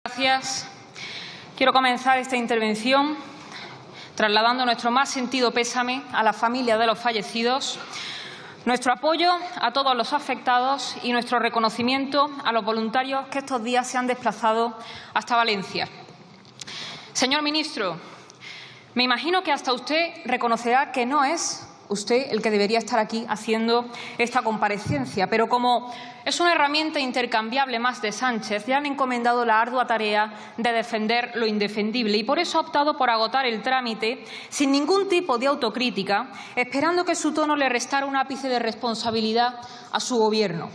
Gracias. Quiero comenzar esta intervención trasladando nuestro más sentido pésame a las familias de los fallecidos, nuestro apoyo a todos los afectados y nuestro reconocimiento a los voluntarios que estos días se han desplazado hasta Valencia. Señor ministro, me imagino que hasta usted reconocerá que no es usted el que debería estar aquí haciendo esta comparecencia, pero como es una herramienta intercambiable más de Sánchez, le han encomendado la ardua tarea de defender lo indefendible y por eso ha optado por agotar el trámite sin ningún tipo de autocrítica, esperando que su tono le restara un ápice de responsabilidad a su Gobierno.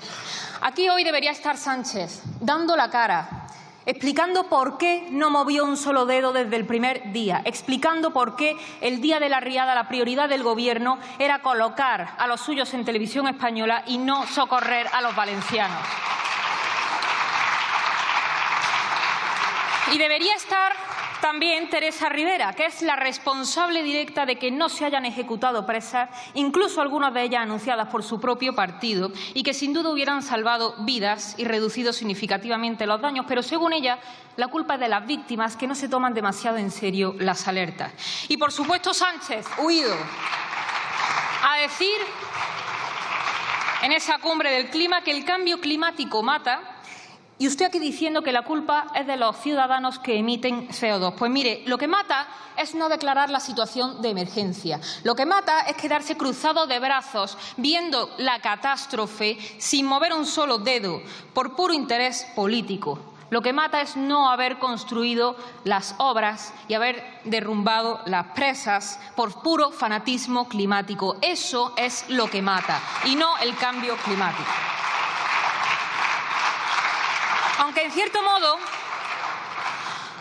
Aquí hoy debería estar Sánchez, dando la cara, explicando por qué no movió un solo dedo desde el primer día, explicando por qué el día de la riada la prioridad del Gobierno era colocar a los suyos en Televisión Española y no socorrer a los valencianos. Y debería estar también Teresa Rivera, que es la responsable directa de que no se hayan ejecutado presas, incluso algunas de ellas anunciadas por su propio partido, y que sin duda hubieran salvado vidas y reducido significativamente los daños. Pero según ella, la culpa es de las víctimas, que no se toman demasiado en serio las alertas. Y por supuesto Sánchez, huido a decir en esa cumbre del clima que el cambio climático mata. Y usted aquí diciendo que la culpa es de los ciudadanos que emiten CO2. Pues mire, lo que mata es no declarar la situación de emergencia. Lo que mata es quedarse cruzado de brazos viendo la catástrofe sin mover un solo dedo por puro interés político. Lo que mata es no haber construido las obras y haber derrumbado las presas por puro fanatismo climático. Eso es lo que mata y no el cambio climático. Aunque, en cierto modo,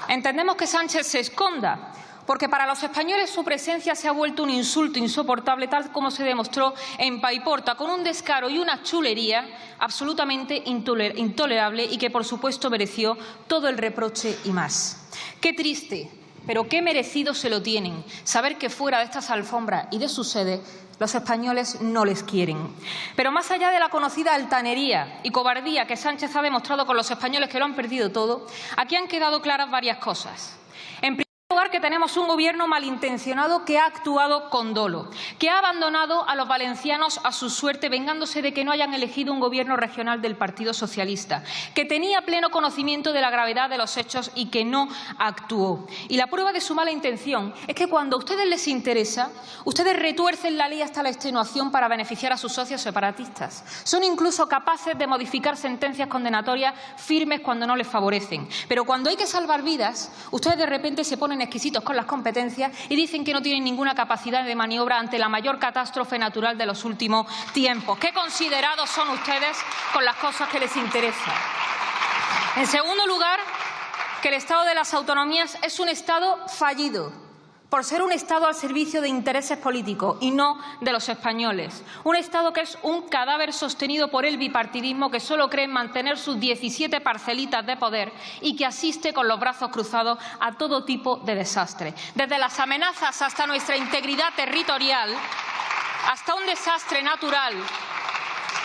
entendemos que Sánchez se esconda, porque para los españoles su presencia se ha vuelto un insulto insoportable, tal como se demostró en Paiporta, con un descaro y una chulería absolutamente intolerable y que, por supuesto, mereció todo el reproche y más. Qué triste, pero qué merecido se lo tienen saber que fuera de estas alfombras y de su sede los españoles no les quieren. Pero más allá de la conocida altanería y cobardía que Sánchez ha demostrado con los españoles que lo han perdido todo, aquí han quedado claras varias cosas. En primer lugar, que tenemos un Gobierno malintencionado que ha actuado con dolo, que ha abandonado a los valencianos a su suerte, vengándose de que no hayan elegido un Gobierno regional del Partido Socialista, que tenía pleno conocimiento de la gravedad de los hechos y que no actuó. Y la prueba de su mala intención es que cuando a ustedes les interesa, ustedes retuercen la ley hasta la extenuación para beneficiar a sus socios separatistas. Son incluso capaces de modificar sentencias condenatorias firmes cuando no les favorecen. Pero cuando hay que salvar vidas, ustedes de repente se ponen exquisitos con las competencias y dicen que no tienen ninguna capacidad de maniobra ante la mayor catástrofe natural de los últimos tiempos. ¿Qué considerados son ustedes con las cosas que les interesan? En segundo lugar, que el Estado de las autonomías es un Estado fallido, por ser un Estado al servicio de intereses políticos y no de los españoles. Un Estado que es un cadáver sostenido por el bipartidismo, que solo cree en mantener sus 17 parcelitas de poder y que asiste con los brazos cruzados a todo tipo de desastre. Desde las amenazas hasta nuestra integridad territorial, hasta un desastre natural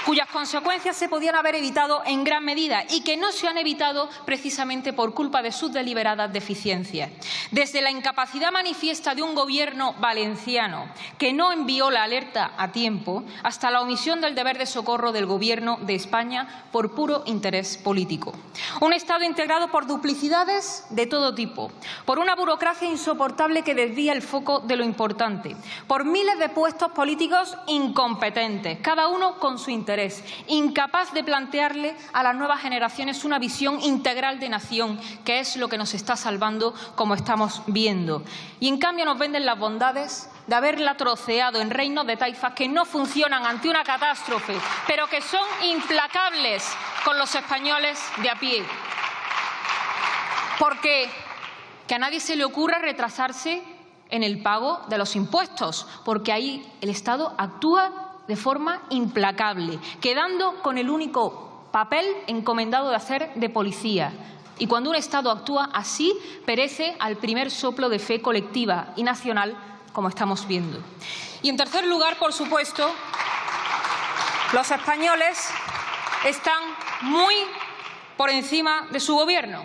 cuyas consecuencias se podían haber evitado en gran medida y que no se han evitado precisamente por culpa de sus deliberadas deficiencias. Desde la incapacidad manifiesta de un Gobierno valenciano que no envió la alerta a tiempo hasta la omisión del deber de socorro del Gobierno de España por puro interés político. Un Estado integrado por duplicidades de todo tipo, por una burocracia insoportable que desvía el foco de lo importante, por miles de puestos políticos incompetentes, cada uno con su interés, incapaz de plantearle a las nuevas generaciones una visión integral de nación, que es lo que nos está salvando, como estamos viendo. Y en cambio nos venden las bondades de haberla troceado en reinos de taifas que no funcionan ante una catástrofe, pero que son implacables con los españoles de a pie. Porque que a nadie se le ocurra retrasarse en el pago de los impuestos, porque ahí el Estado actúa de forma implacable, quedando con el único papel encomendado de hacer de policía. Y cuando un Estado actúa así, perece al primer soplo de fe colectiva y nacional, como estamos viendo. Y en tercer lugar, por supuesto, los españoles están muy por encima de su Gobierno.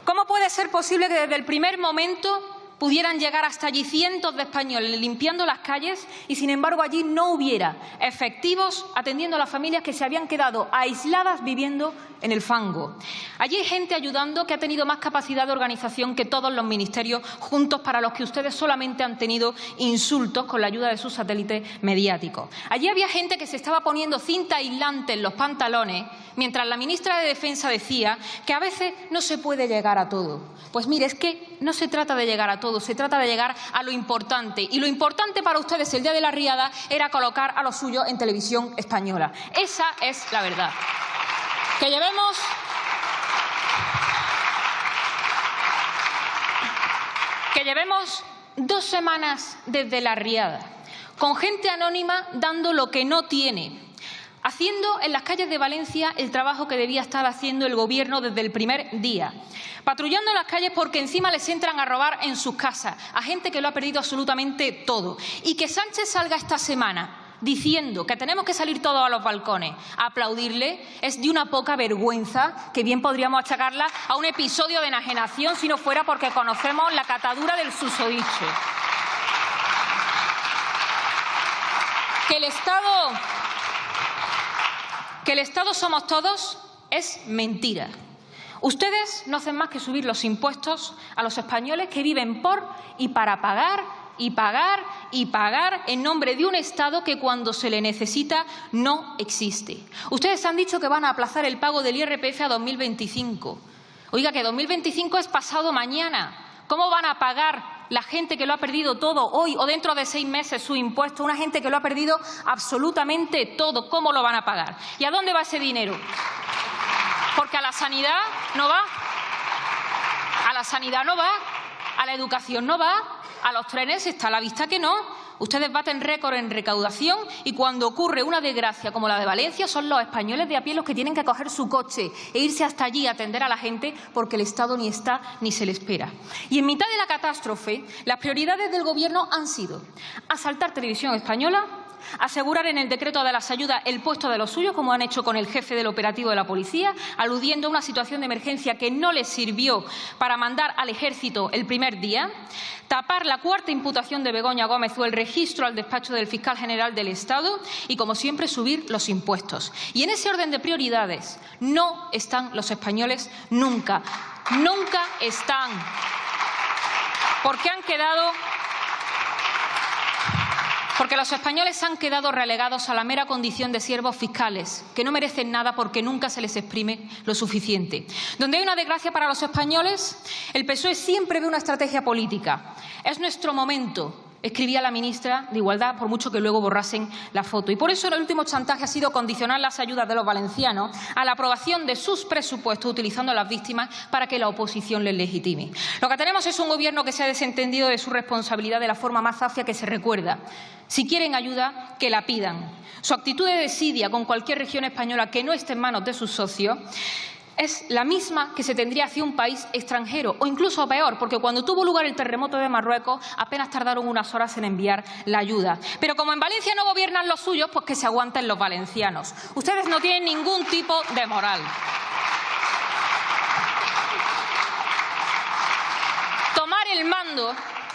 ¿Cómo puede ser posible que desde el primer momento pudieran llegar hasta allí cientos de españoles limpiando las calles y, sin embargo, allí no hubiera efectivos atendiendo a las familias que se habían quedado aisladas viviendo en el fango? Allí hay gente ayudando que ha tenido más capacidad de organización que todos los ministerios juntos, para los que ustedes solamente han tenido insultos con la ayuda de sus satélites mediáticos. Allí había gente que se estaba poniendo cinta aislante en los pantalones, mientras la ministra de Defensa decía que a veces no se puede llegar a todo. Pues mire, es que no se trata de llegar a todo, se trata de llegar a lo importante. Y lo importante para ustedes el día de la riada era colocar a los suyos en televisión española. Esa es la verdad. Que llevemos 2 semanas desde la riada, con gente anónima dando lo que no tiene, haciendo en las calles de Valencia el trabajo que debía estar haciendo el Gobierno desde el primer día, patrullando en las calles porque encima les entran a robar en sus casas a gente que lo ha perdido absolutamente todo. Y que Sánchez salga esta semana diciendo que tenemos que salir todos a los balcones a aplaudirle es de una poca vergüenza que bien podríamos achacarla a un episodio de enajenación si no fuera porque conocemos la catadura del susodicho. Que el Estado somos todos es mentira. Ustedes no hacen más que subir los impuestos a los españoles que viven por y para pagar y pagar y pagar en nombre de un Estado que cuando se le necesita no existe. Ustedes han dicho que van a aplazar el pago del IRPF a 2025. Oiga, que 2025 es pasado mañana. ¿Cómo van a pagar la gente que lo ha perdido todo hoy o dentro de 6 meses su impuesto? Una gente que lo ha perdido absolutamente todo. ¿Cómo lo van a pagar? ¿Y a dónde va ese dinero? Porque a la sanidad no va, a la sanidad no va, a la educación no va, a los trenes está a la vista que no. Ustedes baten récord en recaudación y cuando ocurre una desgracia como la de Valencia son los españoles de a pie los que tienen que coger su coche e irse hasta allí a atender a la gente porque el Estado ni está ni se le espera. Y en mitad de la catástrofe, las prioridades del Gobierno han sido asaltar Televisión Española, asegurar en el decreto de las ayudas el puesto de los suyos, como han hecho con el jefe del operativo de la policía, aludiendo a una situación de emergencia que no les sirvió para mandar al Ejército el primer día, tapar la 4ª imputación de Begoña Gómez o el registro al despacho del fiscal general del Estado y, como siempre, subir los impuestos. Y en ese orden de prioridades no están los españoles nunca. Nunca están. Porque los españoles han quedado relegados a la mera condición de siervos fiscales, que no merecen nada porque nunca se les exprime lo suficiente. Donde hay una desgracia para los españoles, el PSOE siempre ve una estrategia política. Es nuestro momento, escribía la ministra de Igualdad, por mucho que luego borrasen la foto. Y por eso el último chantaje ha sido condicionar las ayudas de los valencianos a la aprobación de sus presupuestos, utilizando a las víctimas para que la oposición les legitime. Lo que tenemos es un Gobierno que se ha desentendido de su responsabilidad de la forma más zafia que se recuerda. Si quieren ayuda, que la pidan. Su actitud de desidia con cualquier región española que no esté en manos de sus socios es la misma que se tendría hacia un país extranjero, o incluso peor, porque cuando tuvo lugar el terremoto de Marruecos apenas tardaron unas horas en enviar la ayuda. Pero como en Valencia no gobiernan los suyos, pues que se aguanten los valencianos. Ustedes no tienen ningún tipo de moral.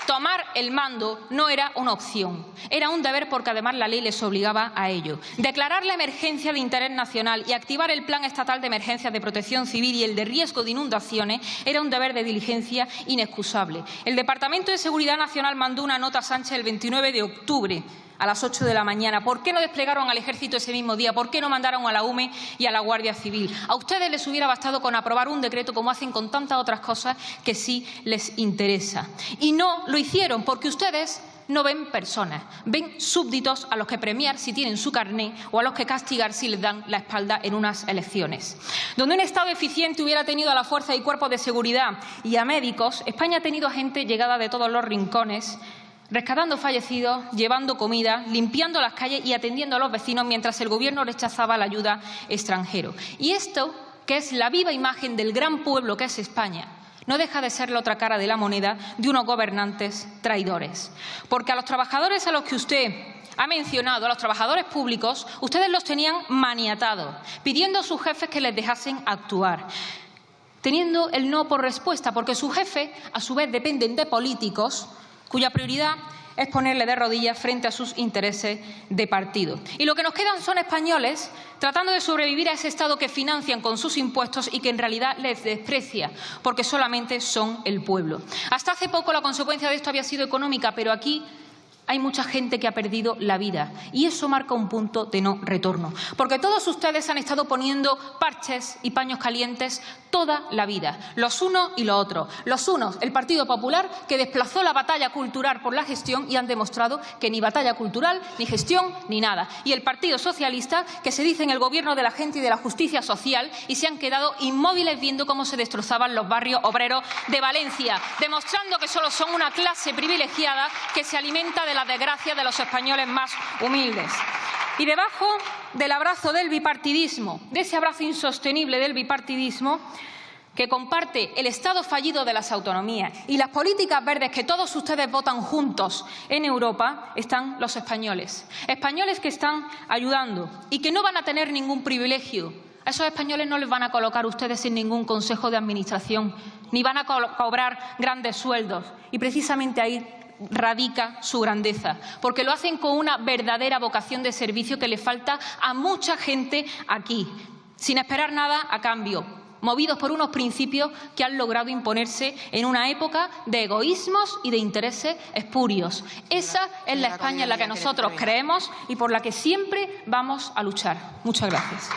Tomar el mando no era una opción, era un deber porque además la ley les obligaba a ello. Declarar la emergencia de interés nacional y activar el Plan Estatal de Emergencias de Protección Civil y el de riesgo de inundaciones era un deber de diligencia inexcusable. El Departamento de Seguridad Nacional mandó una nota a Sánchez el 29 de octubre a las 8 de la mañana. ¿Por qué no desplegaron al Ejército ese mismo día? ¿Por qué no mandaron a la UME y a la Guardia Civil? A ustedes les hubiera bastado con aprobar un decreto, como hacen con tantas otras cosas que sí les interesa. Y no lo hicieron porque ustedes no ven personas, ven súbditos a los que premiar si tienen su carné o a los que castigar si les dan la espalda en unas elecciones. Donde un Estado eficiente hubiera tenido a la fuerza y cuerpos de seguridad y a médicos, España ha tenido gente llegada de todos los rincones, rescatando fallecidos, llevando comida, limpiando las calles y atendiendo a los vecinos mientras el Gobierno rechazaba la ayuda extranjera. Y esto, que es la viva imagen del gran pueblo que es España, no deja de ser la otra cara de la moneda de unos gobernantes traidores. Porque a los trabajadores a los que usted ha mencionado, a los trabajadores públicos, ustedes los tenían maniatados, pidiendo a sus jefes que les dejasen actuar. teniendo el no por respuesta, porque sus jefes, a su vez, dependen de políticos cuya prioridad es ponerle de rodillas frente a sus intereses de partido. Y lo que nos quedan son españoles tratando de sobrevivir a ese Estado que financian con sus impuestos y que en realidad les desprecia, porque solamente son el pueblo. Hasta hace poco la consecuencia de esto había sido económica, pero aquí hay mucha gente que ha perdido la vida y eso marca un punto de no retorno, porque todos ustedes han estado poniendo parches y paños calientes toda la vida, los unos y los otros. Los unos, el Partido Popular, que desplazó la batalla cultural por la gestión y han demostrado que ni batalla cultural, ni gestión, ni nada. Y el Partido Socialista, que se dice en el gobierno de la gente y de la justicia social y se han quedado inmóviles viendo cómo se destrozaban los barrios obreros de Valencia, demostrando que solo son una clase privilegiada que se alimenta de la desgracia de los españoles más humildes. Y debajo del abrazo del bipartidismo, de ese abrazo insostenible del bipartidismo, que comparte el Estado fallido de las autonomías y las políticas verdes que todos ustedes votan juntos en Europa, están los españoles. Españoles que están ayudando y que no van a tener ningún privilegio. A esos españoles no les van a colocar ustedes en ningún consejo de administración, ni van a cobrar grandes sueldos. Y precisamente ahí radica su grandeza, porque lo hacen con una verdadera vocación de servicio que le falta a mucha gente aquí, sin esperar nada a cambio, movidos por unos principios que han logrado imponerse en una época de egoísmos y de intereses espurios. Esa es la España en la que nosotros creemos y por la que siempre vamos a luchar. Muchas gracias.